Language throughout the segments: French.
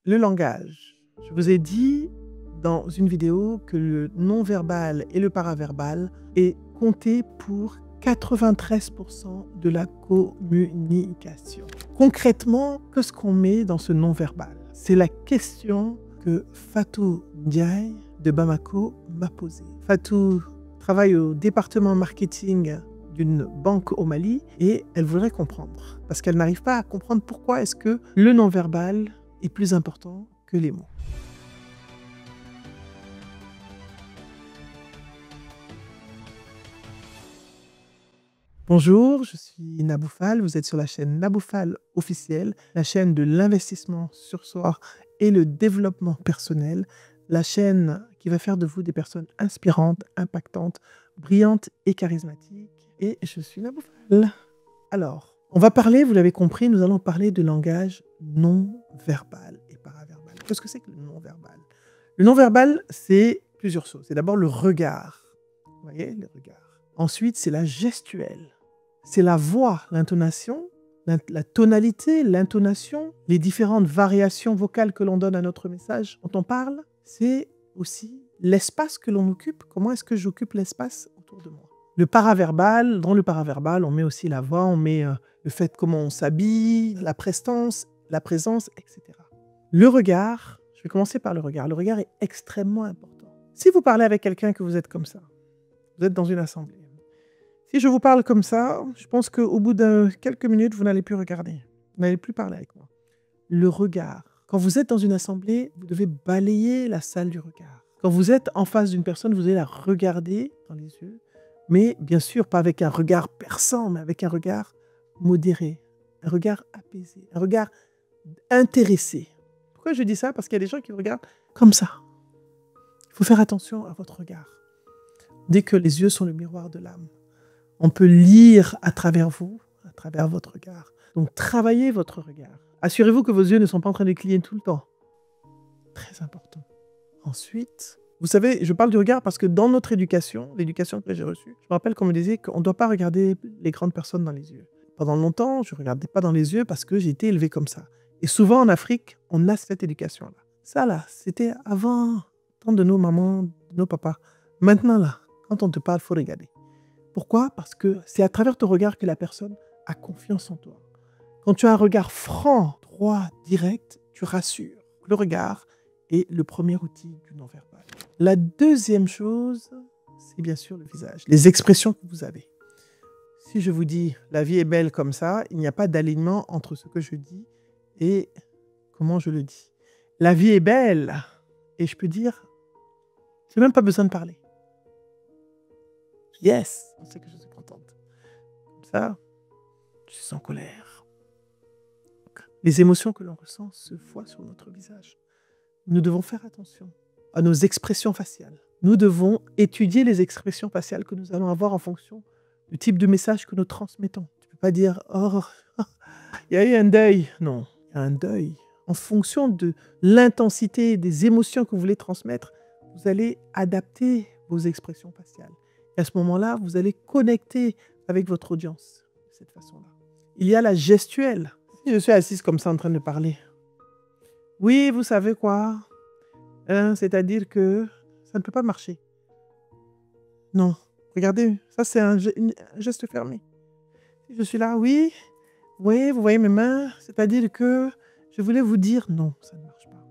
Le langage. Je vous ai dit dans une vidéo que le non-verbal et le paraverbal est compté pour 93% de la communication. Concrètement, qu'est-ce qu'on met dans ce non-verbal? C'est la question que Fatou Ndiaye de Bamako m'a posée. Fatou travaille au département marketing d'une banque au Mali et elle voudrait comprendre parce qu'elle n'arrive pas à comprendre pourquoi est-ce que le non-verbal est plus important que les mots. Bonjour, je suis Naboufal, vous êtes sur la chaîne Naboufal officielle, la chaîne de l'investissement sur soi et le développement personnel, la chaîne qui va faire de vous des personnes inspirantes, impactantes, brillantes et charismatiques. Et je suis Naboufal. Alors, on va parler, vous l'avez compris, nous allons parler de langage non-verbal et paraverbal. Qu'est-ce que c'est que le non-verbal? Le non-verbal, c'est plusieurs choses. C'est d'abord le regard. Vous voyez, le regard. Ensuite, c'est la gestuelle. C'est la voix, l'intonation, la tonalité, l'intonation, les différentes variations vocales que l'on donne à notre message dont on parle. C'est aussi l'espace que l'on occupe. Comment est-ce que j'occupe l'espace autour de moi? Le paraverbal, dans le paraverbal, on met aussi la voix, on met le fait comment on s'habille, la prestance, la présence, etc. Le regard, je vais commencer par le regard. Le regard est extrêmement important. Si vous parlez avec quelqu'un que vous êtes comme ça, vous êtes dans une assemblée. Si je vous parle comme ça, je pense qu'au bout de quelques minutes, vous n'allez plus regarder. Vous n'allez plus parler avec moi. Le regard. Quand vous êtes dans une assemblée, vous devez balayer la salle du regard. Quand vous êtes en face d'une personne, vous allez la regarder dans les yeux. Mais bien sûr, pas avec un regard perçant, mais avec un regard modéré, un regard apaisé, un regard intéressé. Pourquoi je dis ça? Parce qu'il y a des gens qui regardent comme ça. Il faut faire attention à votre regard. Dès que les yeux sont le miroir de l'âme, on peut lire à travers vous, à travers votre regard. Donc, travaillez votre regard. Assurez-vous que vos yeux ne sont pas en train de cligner tout le temps. Très important. Ensuite, vous savez, je parle du regard parce que dans notre éducation, l'éducation que j'ai reçue, je me rappelle qu'on me disait qu'on ne doit pas regarder les grandes personnes dans les yeux. Pendant longtemps, je ne regardais pas dans les yeux parce que j'ai été élevé comme ça. Et souvent en Afrique, on a cette éducation-là. Ça là, c'était avant, tant de nos mamans, de nos papas. Maintenant là, quand on te parle, il faut regarder. Pourquoi? Parce que c'est à travers ton regard que la personne a confiance en toi. Quand tu as un regard franc, droit, direct, tu rassures. Le regard est le premier outil du non-verbal. La deuxième chose, c'est bien sûr le visage, les expressions que vous avez. Si je vous dis « la vie est belle comme ça », il n'y a pas d'alignement entre ce que je dis et comment je le dis. La vie est belle et je peux dire, je n'ai même pas besoin de parler. Yes, on sait que je suis contente. Comme ça, je suis en colère. Les émotions que l'on ressent se voient sur notre visage. Nous devons faire attention à nos expressions faciales. Nous devons étudier les expressions faciales que nous allons avoir en fonction du type de message que nous transmettons. Tu ne peux pas dire « Oh, il y a eu un deuil ». Non, il y a un deuil. En fonction de l'intensité des émotions que vous voulez transmettre, vous allez adapter vos expressions faciales. Et à ce moment-là, vous allez connecter avec votre audience de cette façon-là. Il y a la gestuelle. Si je suis assise comme ça en train de parler, oui, vous savez quoi? C'est-à-dire que ça ne peut pas marcher. Non. Regardez, ça c'est un geste fermé. Si je suis là, oui, vous voyez mes mains, c'est-à-dire que je voulais vous dire non, ça ne marche pas.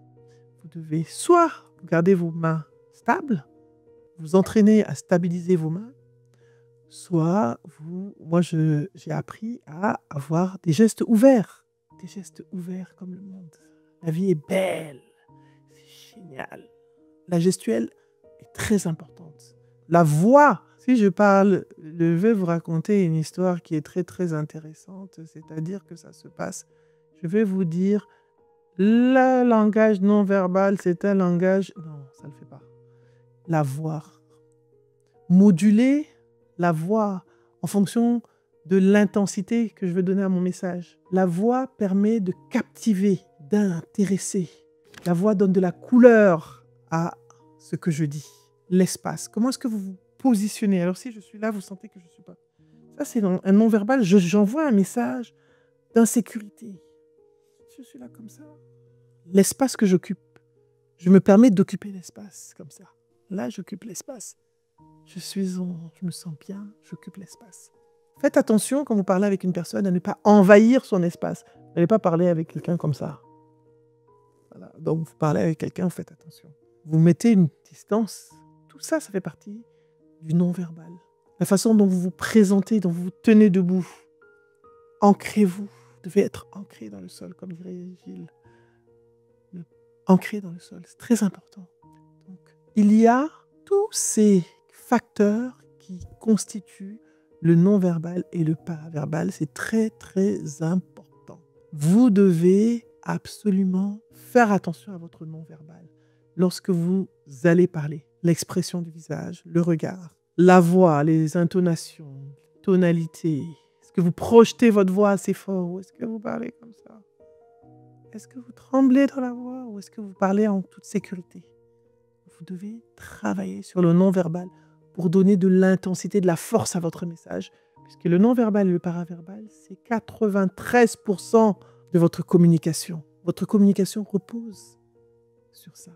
Vous devez soit garder vos mains stables, vous entraîner à stabiliser vos mains, soit moi j'ai appris à avoir des gestes ouverts comme le monde. La vie est belle, c'est génial. La gestuelle est très importante. La voix, si je parle, je vais vous raconter une histoire qui est très très intéressante, c'est-à-dire que ça se passe, je vais vous dire, le langage non verbal, c'est un langage, non, ça ne le fait pas. La voix. Moduler la voix en fonction de l'intensité que je veux donner à mon message. La voix permet de captiver, d'intéresser. La voix donne de la couleur à ce que je dis. L'espace. Comment est-ce que vous vous positionnez? Alors si je suis là, vous sentez que je ne suis pas. Ça, c'est un non-verbal. J'envoie un message d'insécurité. Si je suis là comme ça, l'espace que j'occupe. Je me permets d'occuper l'espace comme ça. Là, j'occupe l'espace. Je me sens bien, j'occupe l'espace. Faites attention quand vous parlez avec une personne à ne pas envahir son espace. Vous n'allez pas parler avec quelqu'un comme ça. Voilà. Donc, vous parlez avec quelqu'un, vous faites attention. Vous mettez une distance. Tout ça, ça fait partie du non-verbal. La façon dont vous vous présentez, dont vous vous tenez debout. Ancrez-vous. Vous devez être ancré dans le sol, comme dirait Gilles. Ancré dans le sol, c'est très important. Donc, il y a tous ces facteurs qui constituent le non-verbal et le paraverbal. C'est très, très important. Vous devez absolument faire attention à votre non-verbal. Lorsque vous allez parler, l'expression du visage, le regard, la voix, les intonations, les tonalités. Est-ce que vous projetez votre voix assez fort ou est-ce que vous parlez comme ça? Est-ce que vous tremblez dans la voix ou est-ce que vous parlez en toute sécurité? Vous devez travailler sur le non-verbal pour donner de l'intensité, de la force à votre message. Puisque le non-verbal et le paraverbal, c'est 93% de votre communication. Votre communication repose sur ça.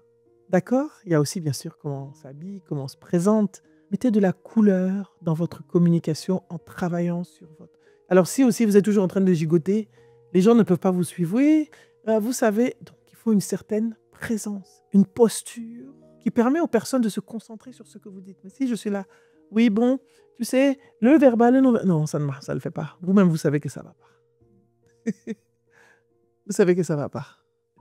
D'accord? Il y a aussi bien sûr comment on s'habille, comment on se présente. Mettez de la couleur dans votre communication en travaillant sur votre... Alors si aussi vous êtes toujours en train de gigoter, les gens ne peuvent pas vous suivre. Oui, vous savez, donc il faut une certaine présence, une posture qui permet aux personnes de se concentrer sur ce que vous dites. Mais si je suis là, oui, bon, tu sais, le verbal, le non-verbal, non, ça ne le fait pas. Vous-même, vous savez que ça ne va pas. Vous savez que ça ne va pas.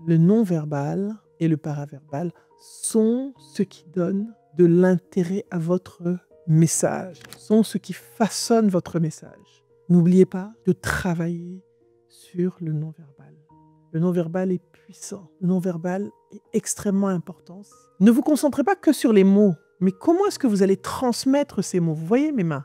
Le non-verbal et le paraverbal sont ce qui donne de l'intérêt à votre message, sont ce qui façonne votre message. N'oubliez pas de travailler sur le non-verbal. Le non-verbal est puissant. Le non-verbal est extrêmement important. Ne vous concentrez pas que sur les mots, mais comment est-ce que vous allez transmettre ces mots? Vous voyez mes mains?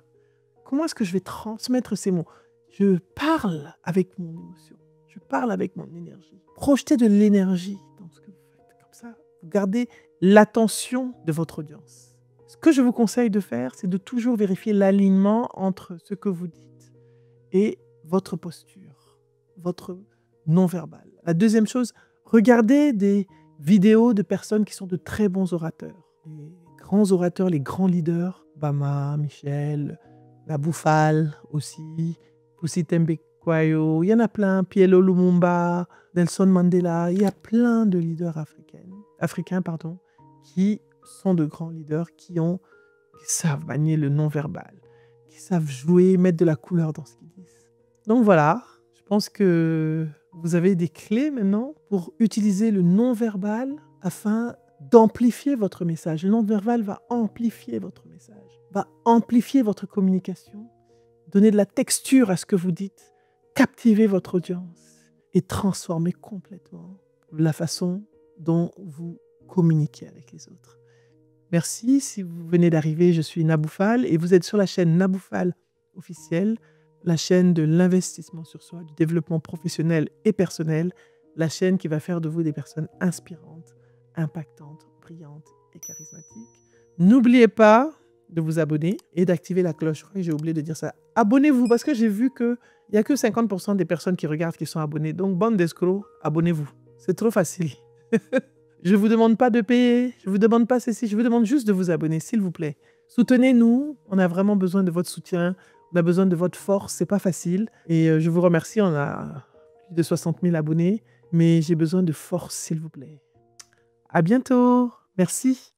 Comment est-ce que je vais transmettre ces mots? Je parle avec mon émotion. Je parle avec mon énergie. Projetez de l'énergie dans ce que vous faites. Comme ça, vous gardez l'attention de votre audience. Ce que je vous conseille de faire, c'est de toujours vérifier l'alignement entre ce que vous dites et votre posture, votre non-verbal. La deuxième chose, regardez des vidéos de personnes qui sont de très bons orateurs. Les grands orateurs, les grands leaders, Obama, Michel, Nabou Fall aussi, Pussy Tembekwayo, il y en a plein, Pielo Lumumba, Nelson Mandela, il y a plein de leaders africains, qui sont de grands leaders qui savent manier le non-verbal, qui savent jouer, mettre de la couleur dans ce qu'ils disent. Donc voilà, je pense que vous avez des clés maintenant pour utiliser le non-verbal afin d'amplifier votre message. Le non-verbal va amplifier votre message, va amplifier votre communication, donner de la texture à ce que vous dites, captiver votre audience et transformer complètement la façon dont vous communiquez avec les autres. Merci. Si vous venez d'arriver, je suis Nabou Fall et vous êtes sur la chaîne Nabou Fall officielle, la chaîne de l'investissement sur soi, du développement professionnel et personnel, la chaîne qui va faire de vous des personnes inspirantes, impactantes, brillantes et charismatiques. N'oubliez pas de vous abonner et d'activer la cloche. J'ai oublié de dire ça. Abonnez-vous parce que j'ai vu qu'il n'y a que 50% des personnes qui regardent qui sont abonnées. Donc, bande d'escrocs, abonnez-vous. C'est trop facile. Je ne vous demande pas de payer, je ne vous demande pas ceci, je vous demande juste de vous abonner, s'il vous plaît. Soutenez-nous, on a vraiment besoin de votre soutien, on a besoin de votre force, c'est pas facile. Et je vous remercie, on a plus de 60 000 abonnés, mais j'ai besoin de force, s'il vous plaît. À bientôt, merci.